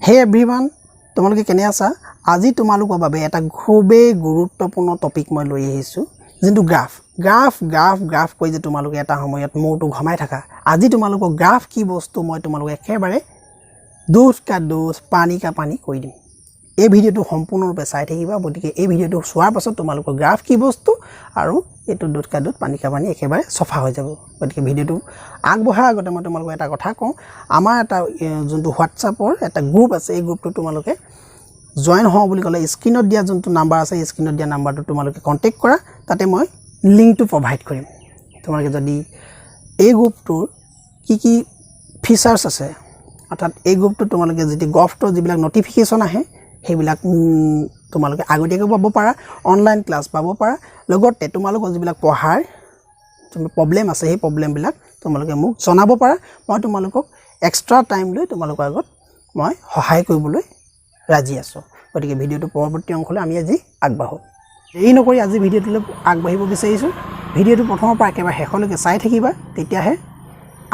Hey everyone, তোমালোকে কেনে আছা? আজি তোমালোকৰ বাবে এটা খুবেই গুৰুত্বপূৰ্ণ টপিক মই লৈ আহিছো যেটো গ্ৰাফ কৈ যে তোমালোকে এটা সময়ত মোৰটো ঘমাই থাকা আজি তোমালোকৰ গ্ৰাফ কি বস্তু মই তোমালোকে একেবাৰে দুধ কা দুধ পানী কা পানী কৈ দিম এই ভিডিওটো সম্পূৰ্ণৰূপে চাই থাকিবা গতিকে এই ভিডিওটো চোৱাৰ পাছত তোমালোকৰ গ্ৰাফ কি বস্তু আৰু এটো দুধ কা দুধ পানী কা পানী একেবাৰে সফা হৈ যাব গতিকে ভিডিওটো আগবঢ়াৰ আগতে মই তোমালোকক এটা কথা কওঁ আমাৰ এটা যোনটো হোৱাটছআপৰ এটা গ্ৰুপ আছে এই গ্ৰুপটো তোমালোকে জয়েন হও বুলি কলে স্ক্ৰিনত দিয়া যোনটো নাম্বাৰ আছে স্ক্ৰিনত দিয়া নাম্বাৰটো তোমালোকে কন্টাক্ট কৰা তাতে মই লিংকটো প্ৰভাইড কৰিম তোমালোকে যদি এই গ্ৰুপটোৰ কি ফিচাৰ্স আছে অৰ্থাৎ এই গ্ৰুপটো তোমালোকে যদি গফটৰ যিবিলাক নটিফিকেশন আহে হেবিলাক তোমালোকে আগতীয়াকৈ পাব পাৰা অনলাইন ক্লাছ পাব পাৰা লগতে তোমালোকৰ যিবিলাক পঢ়াৰ প্ৰবলেম আছে সেই প্ৰবলেম বিলাক তোমালোকে মোক জনাব পাৰা মই তোমালোকক এক্সট্ৰা টাইম লৈ তোমালোকৰ আগত মই সহায় কৰিবলৈ ৰাজি আছো গতিকে ভিডিওটো পৰৱৰ্তী অংশলৈ আমি আজি আগবাঢ়ো এই নকৰি আজি ভিডিওটোলৈ আগবাঢ়িব বিচাৰিছো ভিডিওটো প্ৰথমৰ পৰা একেবাৰে শেষলৈকে চাই থাকিবা তেতিয়াহে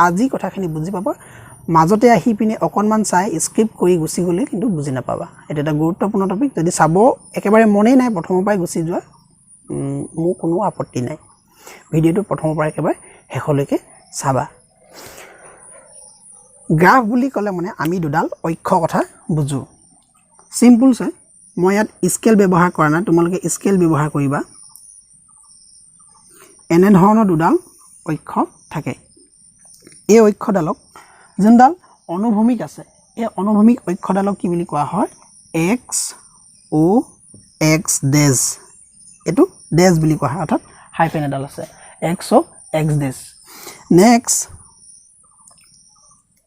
আজি কথাখিনি বুজি পাবা মাজতে আহি পিনে অকনমান চাই স্ক্ৰিপ্ট কৰি গুছি গলে কিন্তু বুজি নাপাবা এটা এটা গুৰুত্বপূৰ্ণ টপিক যদি চাব একেবাৰে মনেই নাই প্ৰথমৰ পৰাই গুছি যোৱা মোৰ কোনো আপত্তি নাই ভিডিওটো প্ৰথমৰ পৰা একেবাৰে শেষলৈকে চাবা গ্ৰাফ বুলি ক'লে মানে আমি দুডাল অক্ষ কথা বুজো সিম্পল আছে মই ইয়াত স্কেল ব্যৱহাৰ কৰা নাই তোমালোকে স্কেল ব্যৱহাৰ কৰিবা এনে ধৰণৰ দুডাল অক্ষ থাকে এই অক্ষডালক যোনডাল অনুভূমিক আছে এই অনুভূমিক অক্ষডালক কি বুলি কোৱা হয় x o x ডেশ এটো ডেশ বুলি কোৱা হয় অৰ্থাৎ হাইফেন এডাল আছে x o x ডেশ নেক্সট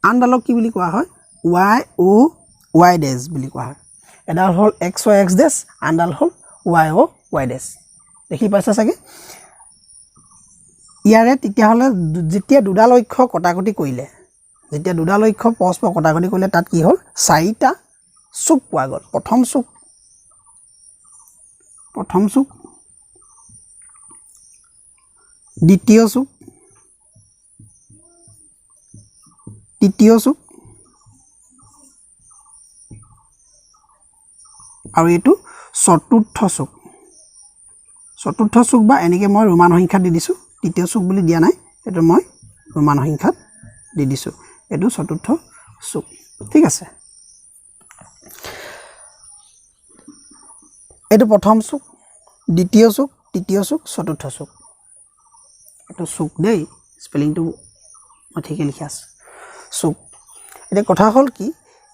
আনডালক কি বুলি কোৱা হয় y o y ডেশ বুলি কোৱা হয় এডাল হল x o x ডেশ আনডাল হল y o y ডেশ দেখি পাইছা চাগে ইয়াৰে তেতিয়া হলে যেতিয়া দুডাল অক্ষ কটাকটি কৰিলে যেতিয়া দুডাল অক্ষ পৰস্পৰ কটাকটি কৰিলে তাত কি হল চাৰিটা চুক পোৱা গল প্ৰথম চুক দ্বিতীয় চুক তৃতীয় চুক আৰু এটো চতুৰ্থ চুক বা এনেকে মই ৰোমান সংখ্যা দি দিছো তৃতীয় চুক বুলি দিয়া নাই এটো মই ৰোমান সংখ্যাত দি দিছো এটো চতুৰ্থ চুক ঠিক আছে এটো প্ৰথম চুক দ্বিতীয় চুক তৃতীয় চুক চতুৰ্থ চুক এটো চুক দেই স্পেলিংটো মই ঠিকে লিখা আছে চুক এটা কথা হল কি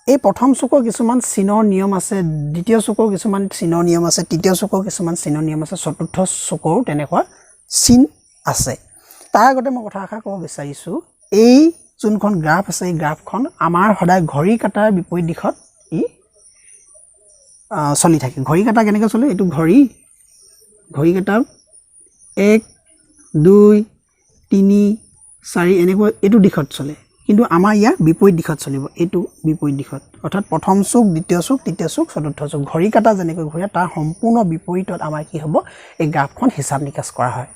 এই প্ৰথম চুকৰ কিছুমান চিনৰ নিয়ম আছে দ্বিতীয় চুকৰ কিছুমান চিনৰ নিয়ম আছে তৃতীয় চুকৰ কিছুমান চিনৰ নিয়ম আছে চতুৰ্থ চুকৰ তেনেকুৱা চিন আছে তাৰ আগতে মই কথা আশা কৰিব বিচাৰিছো এই যোনখন গ্ৰাফ আছে এই গ্ৰাফখন আমাৰ সদায় ঘড়ী কাটাৰ বিপৰীত দিশত ই চলি থাকে ঘড়ী কাটা কেনেকৈ চলে এটো ঘড়ী কাটা 1 2 3 4 এনেকৈ এটো দিশত চলে কিন্তু আমাৰ ইয়াৰ বিপৰীত দিশত চলিব এটো বিপৰীত দিশত অৰ্থাৎ প্ৰথম চুক দ্বিতীয় চুক তৃতীয় চুক চতুৰ্থ চুক ঘড়ী কাটা যেনেকৈ ঘূৰে তাৰ সম্পূৰ্ণ বিপৰীতত আমাৰ কি হ'ব এই গ্ৰাফখন হিচাপ নিকাচ কৰা হয়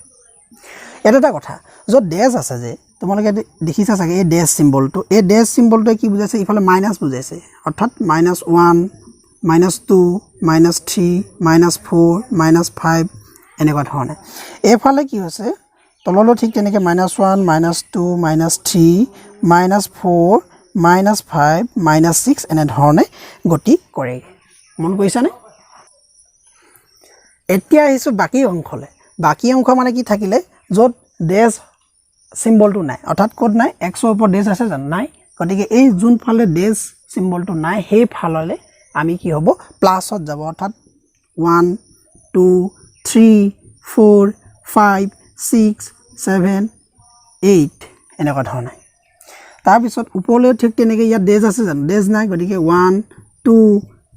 এটা কথা য'ত ডেশ আছে যে তোমালোকে দেখিছা চাগে এই ডেশ সিম্বলটো এই ডেশ সিম্বলটো কি বুজাইছে ইফালে মাইনাস বুজাইছে অৰ্থাৎ -1 -2 -3 -4 -5 এনেকুৱা ধৰণে এইফালে কি হৈছে তললৈ ঠিক তেনেকৈ -1 -2 -3 -4 -5 -6 এনে ধৰণে গতি কৰে মন কৰিছানে এতিয়া আহিছো বাকি অংশলে বাকি অংশ মানে কি থাকিলে য'ত ডেশ সিম্বলটো নাই অৰ্থাৎ কোড নাই x ৰ ওপৰত ডেশ আছে জানো নাই গতিকে এই যোন ফালে ডেশ সিম্বলটো নাই সেই ফাললে আমি কি হ'ব প্লাসত যাব অৰ্থাৎ 1 2 3 4 5 6 7 8 এনেকুৱা ধৰণে তাৰ পিছত ওপৰলৈ ঠিক তেনেকৈ ইয়াত ডেশ আছে জানো ডেশ নাই গতিকে 1 2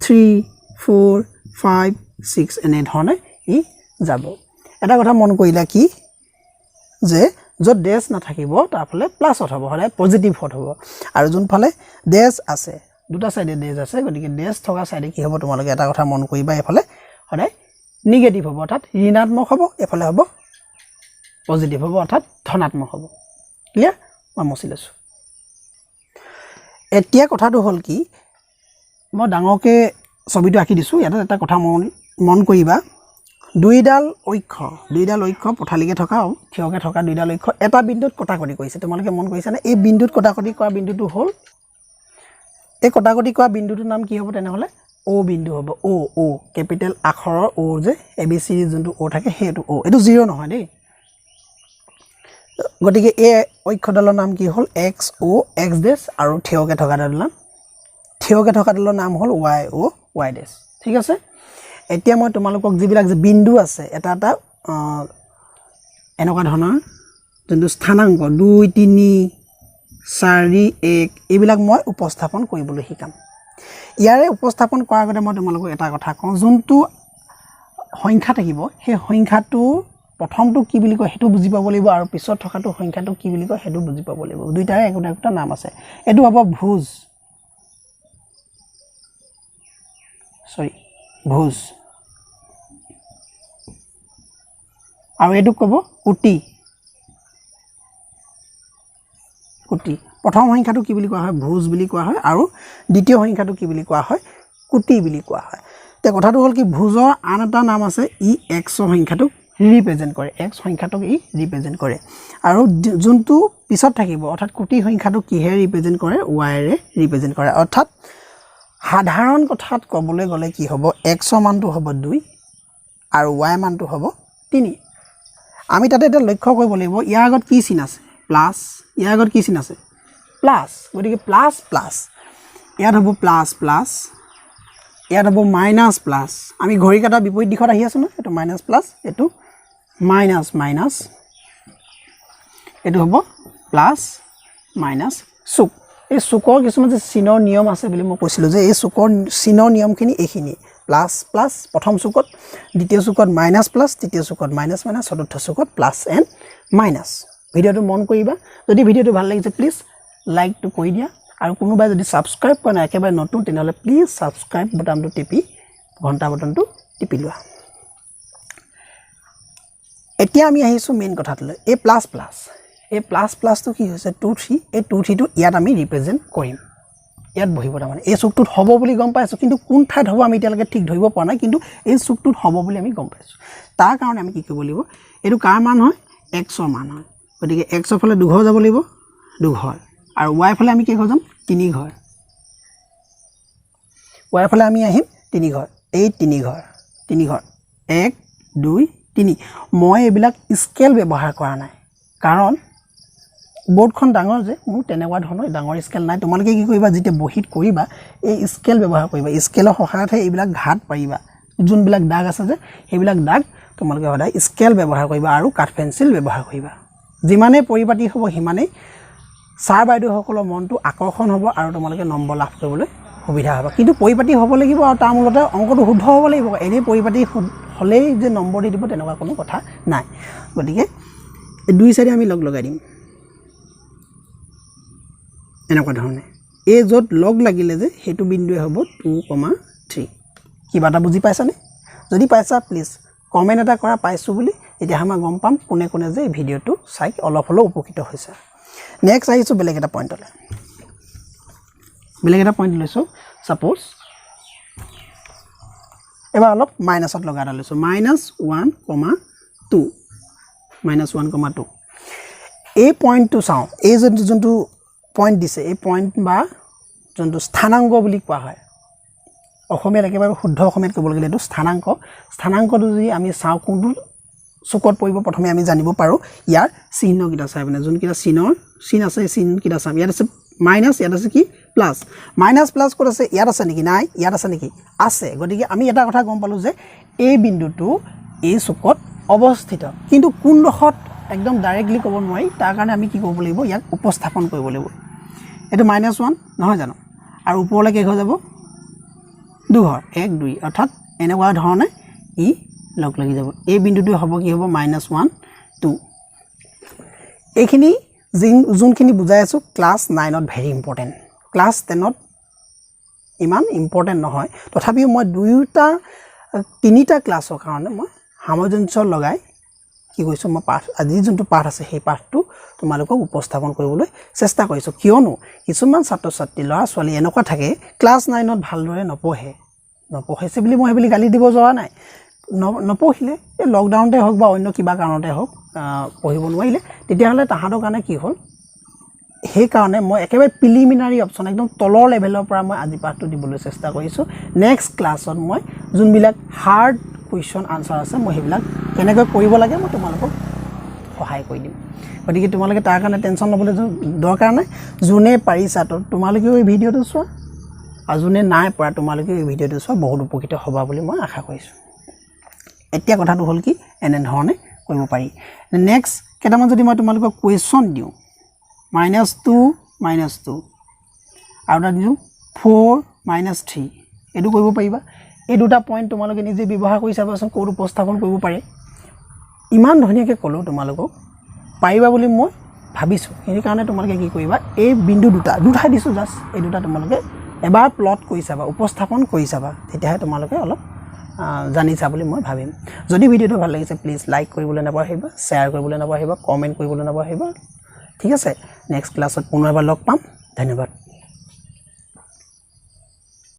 3 4 5 6 এনে ধৰণে ই যাব এটা কথা মন কৰিলা কি যে য'ত ডেশ নাথাকিব তাৰ ফালে প্লাসত হ'ব হলে পজিটিভ হত হ'ব আৰু যোন ফালে ডেশ আছে দুটা সাইডে ডেশ আছে গতিকে ডেশ থকা সাইডে কি হ'ব তোমালোকে এটা কথা মন কৰিবা এফালে হলে নিগেটিভ হ'ব অৰ্থাৎ ঋণাত্মক হ'ব এফালে হ'ব পজিটিভ হ'ব অৰ্থাৎ ধনাত্মক হ'ব ক্লিয়াৰ মই মুছি লৈছো এতিয়া কথাটো হল কি মই ডাঙৰকৈ ছবিটো আঁকি দিছোঁ ইয়াতে এটা কথা মন কৰিবা দুইডাল অক্ষ পথালিকৈ থকা আৰু থিয়কৈ থকা দুইডাল অক্ষ এটা বিন্দুত কটাকটি কৰিছে তোমালোকে মন কৰিছানে এই বিন্দুত কটাকটি কৰা বিন্দুটো হ'ল এই কটাকটি কৰা বিন্দুটোৰ নাম কি হ'ব তেনেহ'লে O বিন্দু হ'ব O কেপিটেল আখৰৰ O যে ABC যোনটো O থাকে সেইটো O এইটো 0 নহয় দেই গতিকে এই অক্ষডালৰ নাম কি হ'ল XO X ডেছ আৰু থিয়কৈ থকাডালৰ নাম হ'ল YO Y ডেছ ঠিক আছে এতিয়া মই তোমালোকক যিবিলাক যে বিন্দু আছে এটা এনেকুৱা ধৰণৰ যোনটো স্থানাংক 2 3 4 1 এইবিলাক মই উপস্থাপন কৰিবলৈ শিকাম ইয়াৰে উপস্থাপন কৰাৰ আগতে মই তোমালোকক এটা কথা কওঁ যোনটো সংখ্যা থাকিব সেই সংখ্যাটো প্ৰথমটো কি বুলি কয় হেতু বুজি পাব লাগিব আৰু পিছত থকাটো সংখ্যাটো কি বুলি কয় হেতু বুজি পাব লাগিব দুইটাৰে একোটা নাম আছে এটো হ'ব ভুজ আৰু এটো ক'ব কুটি প্ৰথম সংখ্যাটো কি বুলি কোৱা হয় ভুজ বুলি কোৱা হয় আৰু দ্বিতীয় সংখ্যাটো কি বুলি কোৱা হয় কুটি বুলি কোৱা হয় তে কথাটো হ'ল কি ভুজৰ আন এটা নাম আছে ই x সংখ্যাটো ৰিপ্ৰেজেন্ট কৰে x সংখ্যাটোক ই ৰিপ্ৰেজেন্ট কৰে আৰু যোনটো পিছত থাকিব অৰ্থাৎ কুটি সংখ্যাটো কিহে ৰিপ্ৰেজেন্ট কৰে y ৰে ৰিপ্ৰেজেন্ট কৰে অৰ্থাৎ সাধাৰণ কথাত ক'বলৈ গ'লে কি হ'ব x মানটো হ'ব 2 আৰু y মানটো হ'ব 3 আমি তাতে এটা লক্ষ্য কৰিব লাগিব ইয়াৰ আগত কি চিন আছে প্লাস ইয়াৰ আগত কি চিন আছে প্লাস গতিকে প্লাস ইয়াত হ'ব প্লাস ইয়াত হ'ব মাইনাস প্লাস আমি ঘড়ী কাটা বিপৰীত দিশত আহি আছো না এটো মাইনাস প্লাস এটো মাইনাস এটো হ'ব প্লাস মাইনাস সুক এই সুকৰ কিছুমান যে চিনৰ নিয়ম আছে বুলি মই কৈছিলো যে এই সুকৰ চিনৰ নিয়মখিনি এইখিনি প্লাস প্ৰথম সুকত দ্বিতীয় সুকত মাইনাস প্লাস তৃতীয় সুকত মাইনাস চতুৰ্থ সুকত প্লাস এন্ড মাইনাস ভিডিওটো মন কৰিবা যদি ভিডিওটো ভাল লাগিছে প্লিজ লাইক টু কৰি দিয়া আৰু কোনোবাই যদি সাবস্ক্ৰাইব কৰা নাই একেবাৰে নতুন তেনেহলে প্লিজ সাবস্ক্ৰাইব বটনটো টিপি ঘণ্টা বটনটো টিপি লোৱা এতিয়া আমি আহিছো মেইন কথাটোলৈ এই প্লাস তো কি হৈছে 2 3 এই 2 3 টো ইয়াত আমি ৰিপ্ৰেজেন্ট কৰিম ইয়াত বহিব তাৰমানে এই চুকটোত হ'ব বুলি গম পাইছো কিন্তু কোন ঠাইত হ'ব আমি এতিয়ালৈকে ঠিক ধৰিব পৰা নাই কিন্তু এই চুকটোত হ'ব বুলি আমি গম পাইছো তাৰ কাৰণে আমি কি কৰিব লাগিব এটো কাৰ মান হয় x ৰ মান হয় গতিকে x ৰ ফালে 2 ঘৰ যাব লাগিব 2 ঘৰ আৰু y ফালে আমি কি ঘৰ যাম 3 ঘৰ y ফালে আমি আহিম 3 ঘৰ এই 3 ঘৰ 1 2 3 মই এবিলাক স্কেল ব্যৱহাৰ কৰা নাই কাৰণ বোৰ্ডখন ডাঙৰ যে মোৰ তেনেকুৱা ধৰণৰ ডাঙৰ স্কেল নাই তোমালোকে কি কৰিবা যেতিয়া বহিত কৰিবা এই স্কেল ব্যৱহাৰ কৰিবা স্কেলৰ সহায়তহে এইবিলাক ঘাট পাৰিবা যোনবিলাক দাগ আছে যে সেইবিলাক দাগ তোমালোকে সদায় স্কেল ব্যৱহাৰ কৰিবা আৰু কাঠ পেন্সিল ব্যৱহাৰ কৰিবা যিমানে পৰিপাটি হ'ব হিমানে ছাৰ বাইদেউ সকলৰ মনটো আকৰ্ষণ হ'ব আৰু তোমালোকে নম্বৰ লাভ কৰিবলৈ সুবিধা হ'ব কিন্তু পৰিপাটি হ'ব লাগিব আৰু তাৰ মূলতে অংকটো শুদ্ধ হ'ব লাগিব এনে পৰিপাটি হলেই যে নম্বৰ দি দিব তেনেকুৱা কোনো কথা নাই গতিকে এই দুই চাইডে আমি লগাই দিম এনেকুৱা ধৰণে এই য'ত লগ লাগিলে যে হেতু বিন্দুৱে হ'ব 2,3 কিবা এটা বুজি পাইছানে যদি পাইছা প্লিজ কমেন্ট এটা কৰা পাইছো বুলি এতিয়া আমি গম পাম কোনে কোনে যে এই ভিডিওটো চাই অলপ হলো উপকৃত হৈছে নেক্সট আহিছো বেলেগ এটা পইণ্ট লৈছো সাপোজ এবাৰ অলপ মাইনাসত লগা লৈছো -1,2 এই পইণ্টটো চাও এই যোনটো পইণ্ট দিছে এই পইণ্ট বা যোনটো স্থানাংক বুলি কোৱা হয় অসমীয়াত একেবাৰে শুদ্ধ অসমীয়াত ক'ব গ'লে এটো স্থানাংকটো যদি আমি চাও কোনটো চুকত পৰিব প্ৰথমে আমি জানিব পাৰো ইয়াৰ চিহ্নকিটা চাই মানে যোন কিটা চিন আছে চিহ্নকিটা চাম ইয়াত আছে মাইনাস ইয়াত আছে কি প্লাস মাইনাস প্লাস ক'ত আছে ইয়াত আছে নেকি নাই ইয়াত আছে নেকি আছে গতিকে আমি এটা কথা গম পালো যে এই বিন্দুটো এই চুকত অৱস্থিত কিন্তু কোন ডখত একদম ডাইৰেক্টলি ক'ব নোৱাৰি তাৰ কাৰণে আমি কি কৰিব লাগিব ইয়াক উপস্থাপন কৰিব লাগিব এটো -1 নহয় জানো আৰু ওপৰলৈ কি হৈ যাব 2 ঘৰ 1 2 অৰ্থাৎ এনেকুৱা ধৰণে ই লগ লাগি যাব এই বিন্দুটো হ'ব কি হ'ব -1 2 এইখিনি যোনখিনি বুজাই আছো ক্লাস 9 ত ভেৰি ইম্পৰ্টেন্ট ক্লাস 10 ত ইমান ইম্পৰ্টেন্ট নহয় তথাপিও মই তিনিটা ক্লাসৰ কাৰণে মই সামঞ্জস্য লগাই কি কৈছো মই পাঠ আজি যোনটো পাঠ আছে সেই পাঠটো তোমালোকক উপস্থাপন কৰিবলৈ চেষ্টা কৰিছো কিয়নো কিছুমান ছাত্ৰ ছাত্ৰী ল'ৰা ছোৱালী এনেকুৱা থাকে ক্লাছ 9 ত ভালদৰে নপঢ়েছে বুলি মই হেবলি গালি দিব যোৱা নাই নপঢ়িলে এই লকডাউনতে হওক বা অন্য কিবা কাৰণতে হওক পঢ়িব নোৱাৰিলে তেতিয়াহ'লে তাহাঁতৰ কাৰণে কি হ'ল সেই কাৰণে মই একেবাৰে প্ৰিলিমিনাৰী অপচন একদম তলৰ লেভেলৰ পৰা মই আজি পাঠটো দিবলৈ চেষ্টা কৰিছো নেক্সট ক্লাছত মই যোনবিলাক হাৰ্ড কুৱেশ্যন আনসাৰ আছে মই হেবিলাক কেনেকৈ কৰিব লাগে মই তোমালোকক সহায় কৰি দিম গতিকে তোমালোকে তাৰ কাৰণে টেনচন ল'বলৈ দৰকাৰ নাই যোনে পাৰিছা তো তোমালোকেও এই ভিডিঅ'টো চোৱা আৰু যোনে নাই পৰা তোমালোকেও এই ভিডিঅ'টো চোৱা বহুত উপকৃত হ'বা বুলি মই আশা কৰিছো এতিয়া কথাটো হ'ল কি এনে ধৰণে কৰিব পাৰি নেক্সট কেইটামান যদি মই তোমালোকক কুৱেশ্যন দিওঁ -2 -2 আৰু এটা দিওঁ 4 -3 এটো কৰিব পাৰিবা এই দুটা পইণ্ট তোমালোকে নিজে ব্যৱহাৰ কৰি চাবাচোন কোড উপস্থাপন কৰিব পাৰে ইমান ধুনীয়াকৈ ক'লো তোমালোকক পাৰিবা বুলি মই ভাবিছো এই কাৰণে তোমালোকে কি কৰিবা এই বিন্দু দুটা দিছো জাস্ট এই দুটা তোমালোকে এবাৰ প্লট কৰি চাবা উপস্থাপন কৰি চাবা তেতিয়াহে তোমালোকে অলপ জানিছা বুলি মই ভাবিম যদি ভিডিঅ'টো ভাল লাগিছে প্লিজ লাইক কৰিবলৈ নাপাহৰিবা শ্বেয়াৰ কৰিবলৈ নাপাহৰিবা কমেন্ট কৰিবলৈ নাপাহৰিবা ঠিক আছে নেক্সট ক্লাছত পুনৰ এবাৰ লগ পাম ধন্যবাদ